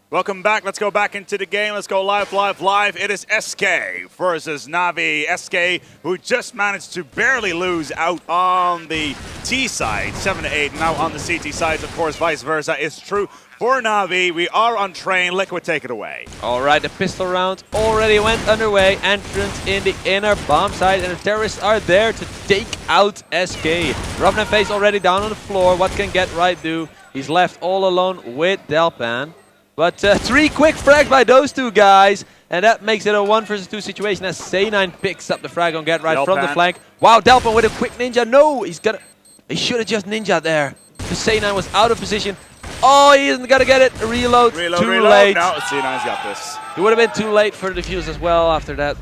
Welcome back. Let's go back into the game. Let's go live. It is SK versus Navi. SK, who just managed to barely lose out on the T side, 7-8. Now on the CT side, of course, vice versa is true for Navi. We are on train. Liquid, take it away. All right, the pistol round already went underway. Entrance in the inner bomb side, and the terrorists are there to take out SK. Robin and Face already down on the floor. What can Get Right do? He's left all alone with Delpan. But 3 quick frags by those two guys, and that makes it a 1 versus 2 situation as C9 picks up the frag on Get Right Delpan. from the flank. Wow, Delpan with a quick ninja. No, he should have just ninja there. The C9 was out of position. Oh, he isn't gonna get it. Reload. Too late. No, C9's got this. He would have been too late for the defuse as well after that.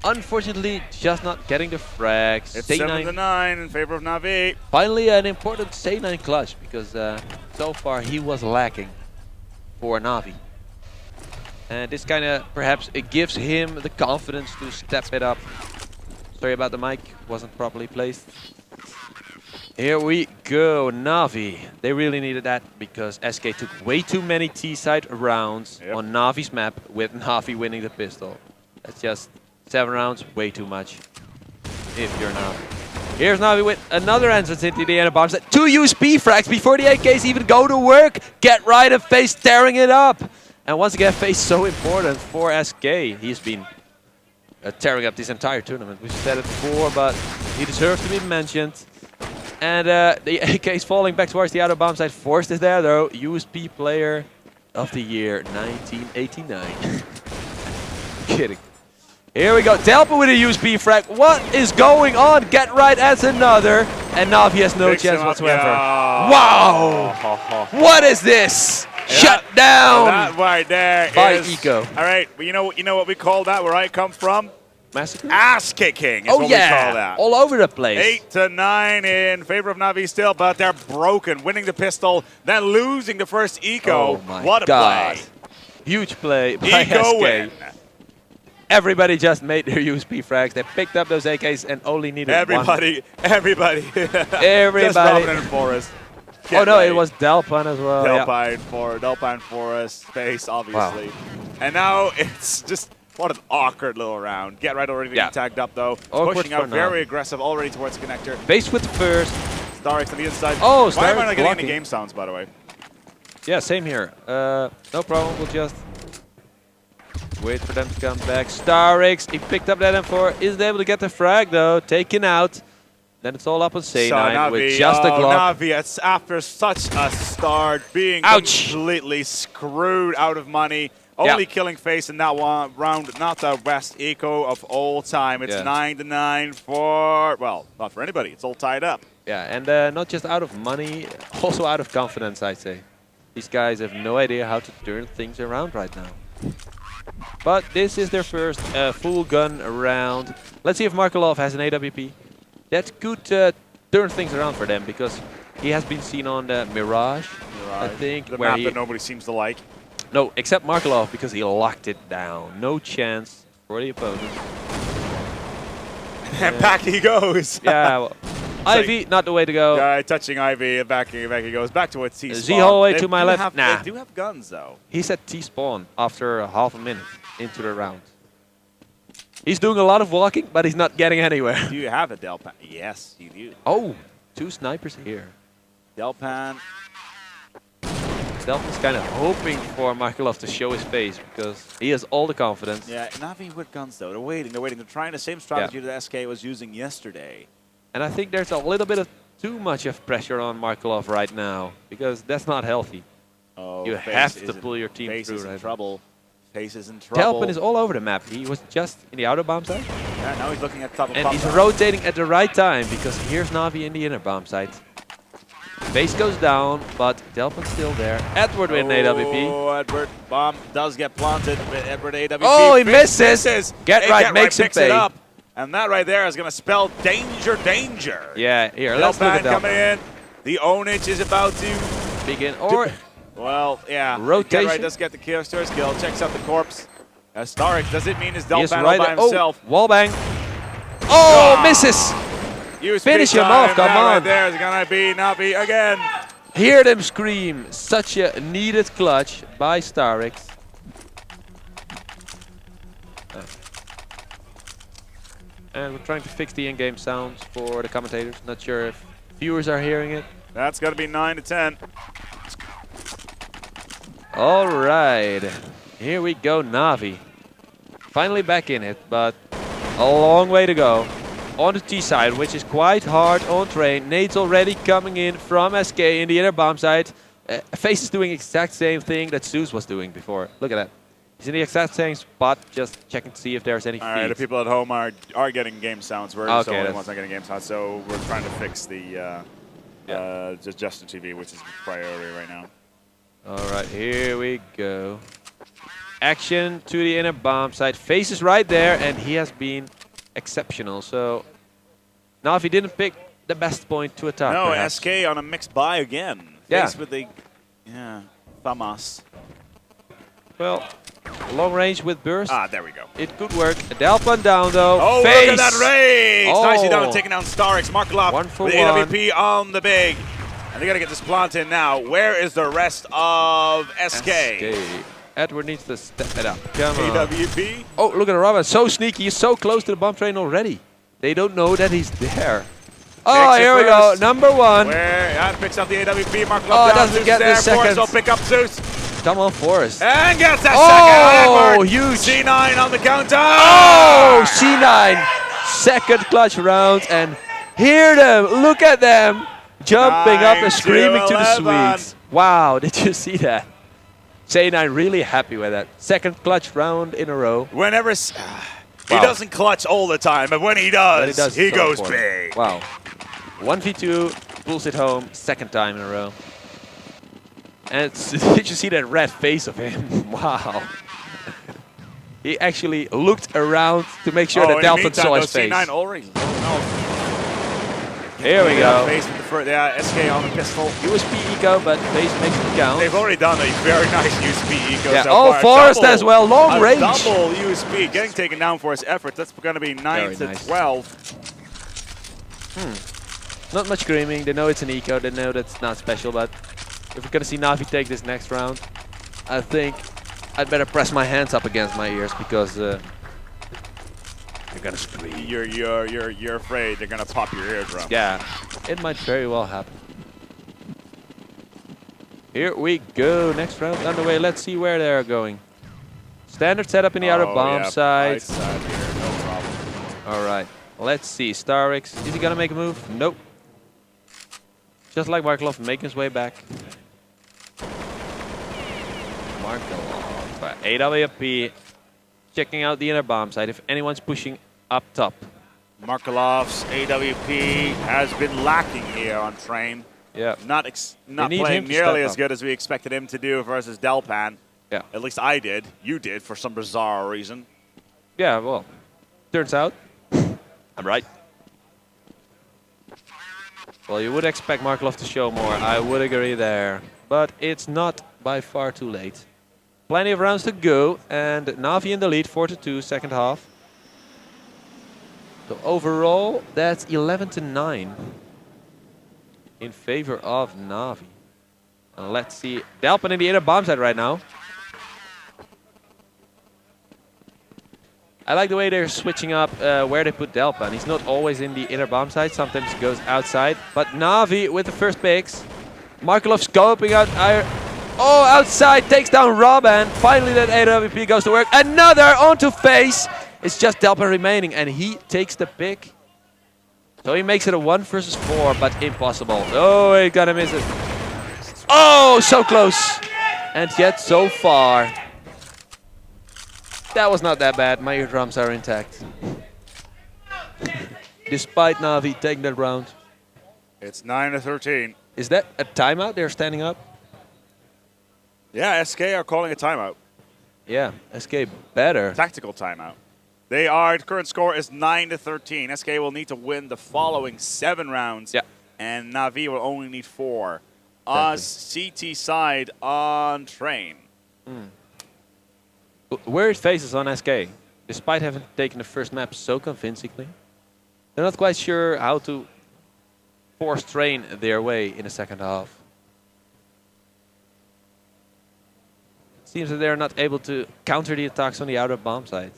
Unfortunately, just not getting the frags. It's 7-9 in favor of Navi. Finally, an important C9 clutch because so far he was lacking for Navi. And this kind of perhaps it gives him the confidence to step it up. Sorry about the mic, wasn't properly placed. Here we go, Navi. They really needed that because SK took way too many T-side rounds on Navi's map with Navi winning the pistol. That's just 7 rounds, way too much if you're Navi. Here's Navi with another entrance into the inner bomb set. 2 USP frags before the AKs even go to work. Get Right and Face tearing it up. And once again, Face so important for SK. He's been tearing up this entire tournament. We've said it before, but he deserves to be mentioned. And the AKs falling back towards the outer bomb side. Forced is there though. USP player of the year 1989. Kidding. Here we go, Delpa with a USP frag. What is going on? Get Right adds another, and Navi has no chance whatsoever. Yeah. Wow! What is this? Shut down! That right there by is Eco. All right, well, you know what we call that? Where I come from? Massacre? Ass kicking is Oh what yeah, we call that. all over the place. 8-9 in favor of Navi still, but they're broken, winning the pistol, then losing the first Eco. Oh my what a God. play! Huge play by Eco SK. win. Everybody just made their USP frags. They picked up those AKs and only needed Everybody. Everybody. Just Robin and Forest. Oh no, it was Delpan as well. Delpan Forest, Space, obviously. Wow. And now it's just, what an awkward little round. Get Right already getting tagged up though. Pushing out very aggressive already towards the connector. Face with the first. Starix on the inside. Oh, why am I Starix not getting blocking. any game sounds, by the way? Yeah, same here. No problem, we'll just wait for them to come back. Starix, he picked up that M4, isn't able to get the frag though, taken out. Then it's all up on C9 Navi, with just a Glock. Navi, it's after such a start, being completely screwed out of money. Only killing Face in that one round, not the best eco of all time. It's 9-9 for, well, not for anybody. It's all tied up. Yeah, and not just out of money, also out of confidence, I'd say. These guys have no idea how to turn things around right now. But this is their first full gun round. Let's see if Markelov has an AWP. That could turn things around for them because he has been seen on the Mirage, I think. The where map that nobody seems to like. No, except Markelov because he locked it down. No chance for the opponent. And back he goes. Yeah, well, Ivy, not the way to go. Yeah, touching Ivy, and back he goes. Back to a T-spawn. Z-hallway to my left. Nah. They do have guns, though. He's at T-spawn after half a minute into the round. He's doing a lot of walking, but he's not getting anywhere. Do you have a Delpan? Yes, you do. Oh, 2 snipers here. Delpan. Delpan's kind of hoping for Markelov to show his face because he has all the confidence. Yeah, Navi with guns, though. They're waiting. They're trying the same strategy that SK was using yesterday. And I think there's a little bit of too much of pressure on Markelov right now because that's not healthy. Oh, you have to pull your team Face through. Is in trouble. Face is in trouble. Delpan is all over the map. He was just in the outer bomb side. Yeah, now he's looking at top of and he's rotating at the right time because here's Navi in the inner bomb side. Face goes down, but Delpan's still there. Edward with an AWP. Oh, Edward. Bomb does get planted with Edward AWP. Oh, he misses. Get Right makes him pay. It up. And that right there is going to spell danger, danger. Yeah, here, let's look at Delpan coming in. The ownage is about to begin. Or Well, yeah. Rotation. Right, does get the kill, first kill, checks out the corpse. Stark, does it mean his He is Delpan right all by there. himself? Oh, wallbang. Oh, misses. Use Finish him off, come that on. Right there is going to be Navi again. Hear them scream. Such a needed clutch by Starix. And we're trying to fix the in-game sounds for the commentators. Not sure if viewers are hearing it. That's going to be 9 to 10. All right. Here we go, Navi. Finally back in it, but a long way to go. On the T side, which is quite hard on train. Nate's already coming in from SK in the inner bomb side. Face is doing exact same thing that Zeus was doing before. Look at that. He's in the exact same spot, just checking to see if there's any feeds. All right, the people at home are getting game sounds. We're just the only ones not getting game sounds, so we're trying to fix the just Justin TV, which is priority right now. All right, here we go. Action to the inner bomb side. Face is right there, and he has been exceptional. So Navi didn't pick the best point to attack. No, perhaps. SK on a mixed buy again. Yeah. Faced with the FAMAS. Well, long range with burst. Ah, there we go. It could work. Delpan down though. Oh, Face. look at that race! Oh. Nicely done, taking down Starix. Markelov 1 for with 1. AWP on the big. And they got to get this plant in now. Where is the rest of SK? Edward needs to step it up. Come on. AWP. Oh, look at Robin. So sneaky. He's so close to the bomb train already. They don't know that he's there. Oh, Takes it here we go. first. Number 1. Where picks up the AWP. Markelov Oh, down. doesn't Zeus get the there. second. Forrest will pick up Zeus. Come on, Forrest. And gets that Oh, second. huge. C9 on the counter. Oh, C9. Second clutch round. And hear them. Look at them. Jumping up 9 and screaming to the 11. Swedes. Wow, did you see that? C9 really happy with that. Second clutch round in a row. Whenever he Wow. doesn't clutch all the time, but when he does, he so goes important. big. Wow. 1v2, pulls it home, second time in a row. And did you see that red face of him? Wow. He actually looked around to make sure that Delphin saw his face. C9 already. Here we go. Face with the SK on the pistol. USP eco, but face makes it count. They've already done a very nice USP eco Yeah. so Oh, far. Forrest Double- as well, long range. Double USP, getting taken down for his efforts. That's going to be 9 to nice. 12. Not much screaming. They know it's an eco. They know that's not special, but if we're going to see Navi take this next round, I think I'd better press my hands up against my ears because they're going to scream. You're afraid they're going to pop your eardrum. Yeah, it might very well happen. Here we go. Next round underway. Let's see where they're going. Standard setup in the outer bomb side. Right side here, no problem. All right. Let's see. Starix. Is he going to make a move? Nope. Just like Markelov, making his way back. Markelov. AWP. Checking out the inner bomb side if anyone's pushing up top. Markelov's AWP has been lacking here on train. Yeah. Not need playing him to nearly step as up. good as we expected him to do versus Delpan. Yeah. At least I did. You did for some bizarre reason. Yeah, well, turns out I'm right. Well, you would expect Markelov to show more. I would agree there. But it's not by far too late. Plenty of rounds to go, and Navi in the lead, 4-2, second half. So overall, that's 11-9 in favor of Navi. And let's see, Delpan in the inner bomb side right now. I like the way they're switching up where they put Delpan. He's not always in the inner bomb side. Sometimes he goes outside. But Navi with the first picks. Markelov scoping out. Oh, outside. Takes down Robin. Finally that AWP goes to work. Another onto face. It's just Delpan remaining. And he takes the pick. So he makes it a 1 versus 4, but impossible. Oh, he gotta miss it. Oh, so close. And yet so far. That was not that bad. My eardrums are intact. Despite Navi taking that round. It's 9-13. Is that a timeout? They're standing up? Yeah, SK are calling a timeout. Yeah, SK better. Tactical timeout. They are, the current score is 9-13. SK will need to win the following 7 rounds. Yeah. And Navi will only need 4. CT side on Train. Worried faces on SK, despite having taken the first map so convincingly. They're not quite sure how to force Train their way in the second half. It seems that they're not able to counter the attacks on the outer bomb side.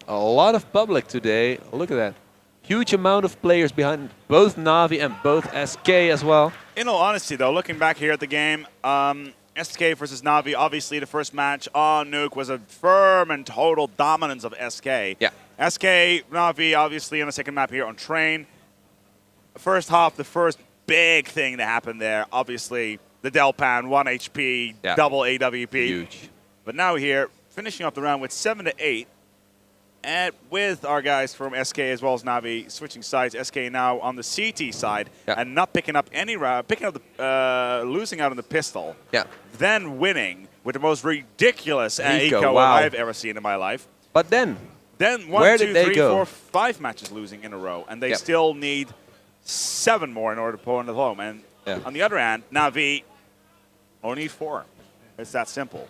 A lot of public today. Look at that. Huge amount of players behind both Navi and both SK as well. In all honesty, though, looking back here at the game, SK versus Navi, obviously the first match on Nuke was a firm and total dominance of SK. Yeah. SK, Navi, obviously on the second map here on Train. First half, the first big thing that happened there, obviously the Delpan, 1 HP, double AWP. Huge. But now here, finishing up the round with 7 to 8. And with our guys from SK as well as Navi switching sides, SK now on the CT side and not picking up any round, picking up the losing out on the pistol. Yeah. Then winning with the most ridiculous eco I've ever seen in my life. But then one, two, three, 4, 5 matches losing in a row, and they still need 7 more in order to pull into home. And on the other hand, Navi only need 4. It's that simple.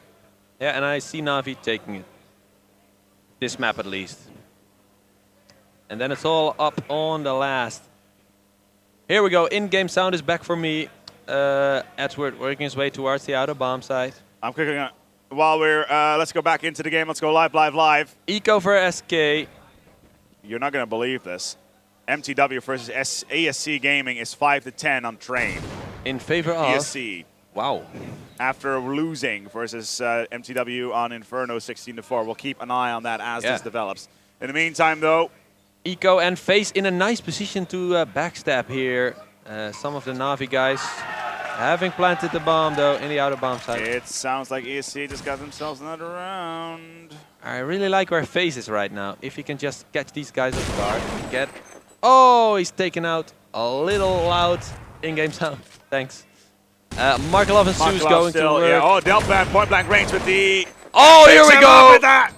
Yeah, and I see Navi taking it. This map at least. And then it's all up on the last. Here we go. In-game sound is back for me. Edward working his way towards the outer bomb side. I'm clicking on. While we're, let's go back into the game. Let's go live. Eco for SK. You're not going to believe this. MTW versus ASC Gaming is 5 to 10 on Train. In favor of ASC. Wow. After losing versus MTW on Inferno 16 to 4. We'll keep an eye on that as this develops. In the meantime, though, Eco and FaZe in a nice position to backstab here. Some of the Navi guys having planted the bomb, though, in the outer bomb side. It sounds like ESC just got themselves another round. I really like where FaZe is right now. If he can just catch these guys off guard. Oh, he's taken out. A little loud in-game sound. Thanks. Markelov and Zeus going to work. Yeah. Oh, Delpan point blank range with the... Oh, here we go! With that.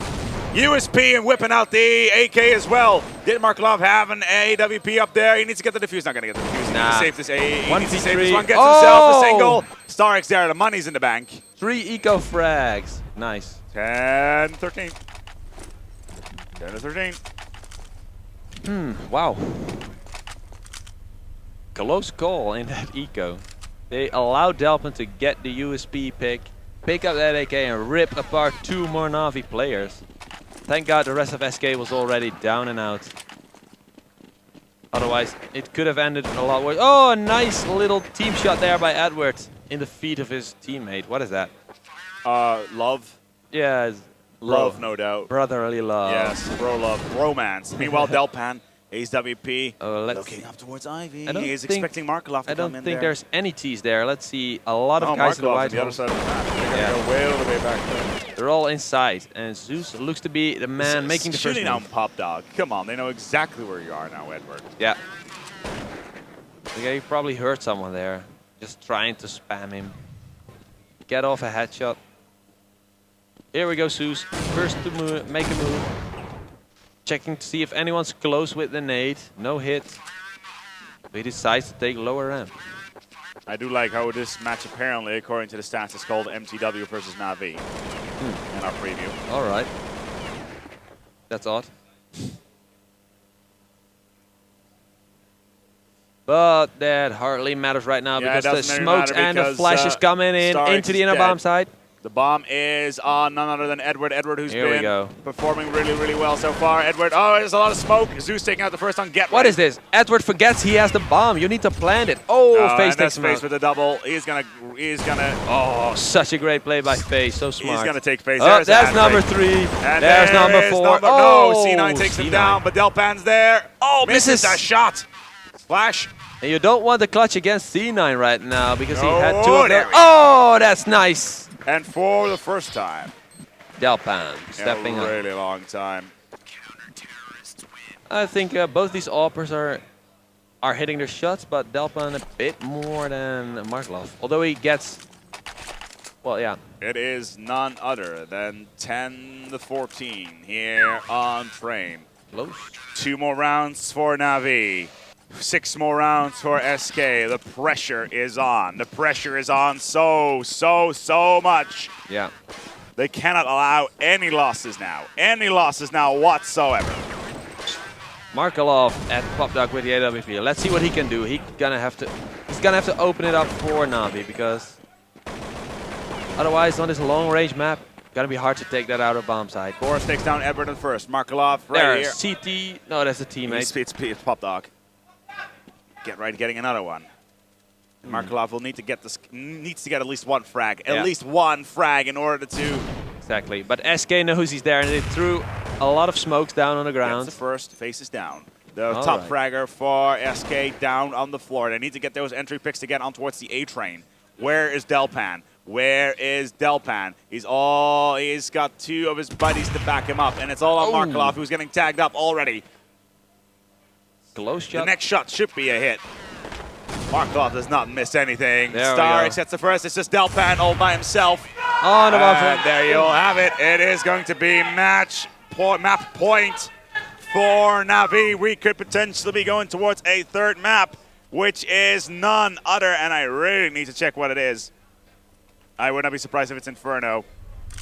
USP and whipping out the AK as well. Did Markelov have an AWP up there? He needs to get the defuse. Not going to get the defuse. Nah. He needs to save this. He needs to save 1v3. this one. Gets himself a single. Starix there. The money's in the bank. 3 eco frags. Nice. 10 13. 10 to 13. Wow. Close call in that eco. They allowed Delpan to get the USP pick up that AK and rip apart 2 more Navi players. Thank God the rest of SK was already down and out. Otherwise, it could have ended a lot worse. Oh, a nice little team shot there by Edward in the feet of his teammate. What is that? Love. Yeah, it's love, no doubt. Brotherly love. Yes, bro love, romance. Meanwhile, Delpan, Ace WP, looking up towards Ivy. He's expecting Markelov to come in there. I don't think there's any tees there. Let's see a lot of guys in the white on the other side of the map. They're going to go way all the way back there. They're all inside, and Zeus looks to be the man making the first shooting move. down Pop Dog. Come on, they know exactly where you are now, Edward. Yeah. Okay, you probably heard someone there, just trying to spam him. Get off a headshot. Here we go, Zeus. First to make a move. Checking to see if anyone's close with the nade. No hit. But he decides to take lower ramp. I do like how this match apparently, according to the stats, is called MTW versus Navi in our preview. All right. That's odd. But that hardly matters right now because the smokes and the flashes coming in into the inner bomb side. The bomb is on none other than Edward. Edward, who's been performing really, really well so far. Edward, oh, there's a lot of smoke. Zeus taking out the first on Get. What is this? Edward forgets he has the bomb. You need to plant it. Oh, FaZe takes him out. With the double. He's gonna. Oh, such a great play by FaZe. So smart. He's gonna take FaZe. Oh, there's number 3. And there's number 4. No, C9 takes him down, but Delpan's there. Oh, misses that shot. Splash. And you don't want the clutch against C9 right now because he had 2 of them. Oh, that's nice. And for the first time, Delpan stepping up. A really long time. I think both these AWPers are hitting their shots, but Delpan a bit more than Markelov. Although he gets Well, yeah. It is none other than 10-14 here on Train. Close. 2 more rounds for Navi. 6 more rounds for SK. The pressure is on. The pressure is on so much. Yeah. They cannot allow any losses now. Any losses now whatsoever. Markelov at PopDog with the AWP. Let's see what he can do. He's gonna have to open it up for Navi, because otherwise on this long range map, gonna be hard to take that out of bomb side. Boris takes down Edward first. Markelov right here. CT. No, that's a teammate. It's PopDog. Getting another one. Markelov will need to get needs to get at least one frag. At least one frag in order to. Exactly. But SK knows he's there, and they threw a lot of smokes down on the ground. Gets the first, faces down. The top fragger for SK down on the floor. They need to get those entry picks to get on towards the A train. Where is Delpan? Where is Delpan? He's got 2 of his buddies to back him up, and it's all on Markelov, who's getting tagged up already. Close shot. The next shot should be a hit. Markelov does not miss anything. There Stark sets the first. It's just Delpan all by himself. On above and there you'll have it. It is going to be map point for Navi. We could potentially be going towards a 3rd map, which is none other, and I really need to check what it is. I would not be surprised if it's Inferno.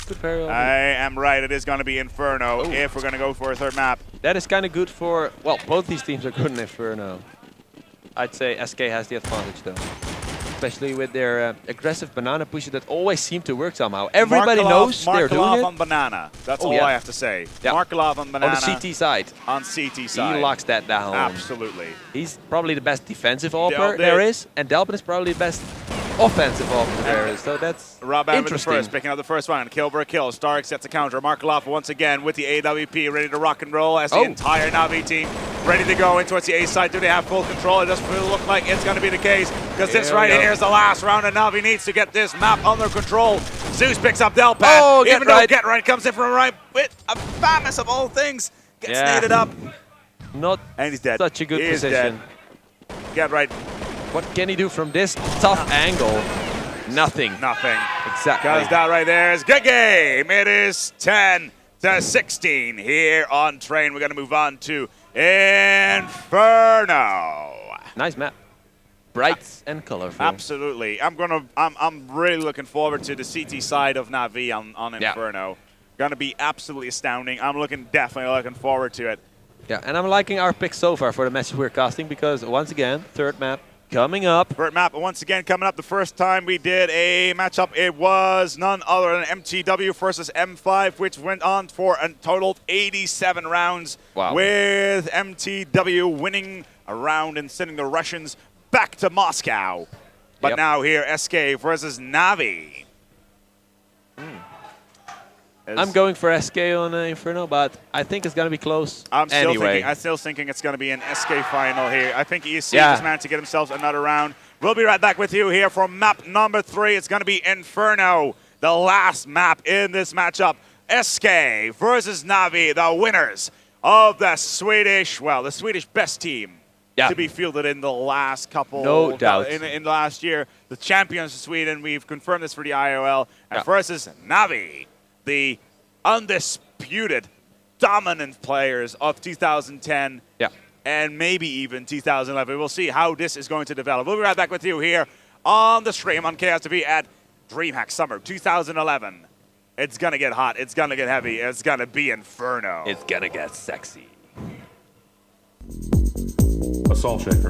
I am right. It is going to be Inferno if we're going to go for a 3rd map. That is kind of good for, well, both these teams are good in Inferno. I'd say SK has the advantage, though. Especially with their aggressive banana pushes that always seem to work somehow. Everybody knows they're doing it. Markelov on banana. That's all I have to say. Yeah. Markelov on banana. On the CT side. On CT side. He locks that down. Absolutely. He's probably the best defensive AWPer there is, and Delpan is probably the best offensive AWPer there is. So that's interesting. First, picking up the first one. Kill for a kill. Stark sets a counter. Markelov once again with the AWP ready to rock and roll as the entire Navi team ready to go in towards the A side. Do they have full control? It doesn't really look like it's going to be the case, because this right here is the last round, and Navi needs to get this map under control. Zeus picks up Delpan. Even though Get Right comes in from right with a famous of all things. Gets naded up. And he's dead. Such a good position. Dead. Get Right. What can he do from this tough angle? Nothing. Nothing. Exactly. Because that right there is good game. It is 10-16 here on Train. We're going to move on to Inferno. Nice map. Bright and colorful. Absolutely. I'm really looking forward to the CT side of Navi on Inferno. Going to be absolutely astounding. I'm definitely looking forward to it. Yeah, and I'm liking our pick so far for the matches we're casting, because once again, 3rd map coming up. 3rd map once again coming up. The first time we did a matchup, it was none other than MTW versus M5, which went on for a total of 87 rounds. Wow. With MTW winning a round and sending the Russians back to Moscow. But now here, SK versus Navi. I'm going for SK on Inferno, but I think it's going to be close I'm still thinking it's going to be an SK final here. I think ESC just managed to get themselves another round. We'll be right back with you here for map number 3. It's going to be Inferno, the last map in this matchup. SK versus Navi, the winners of the Swedish best team to be fielded in the last couple. No doubt. In the last year. The champions of Sweden, we've confirmed this for the IOL, and versus Navi, the undisputed dominant players of 2010 and maybe even 2011. We'll see how this is going to develop. We'll be right back with you here on the stream on Kaos TV at DreamHack Summer 2011. It's going to get hot. It's going to get heavy. It's going to be Inferno. It's going to get sexy. Assault Shaker.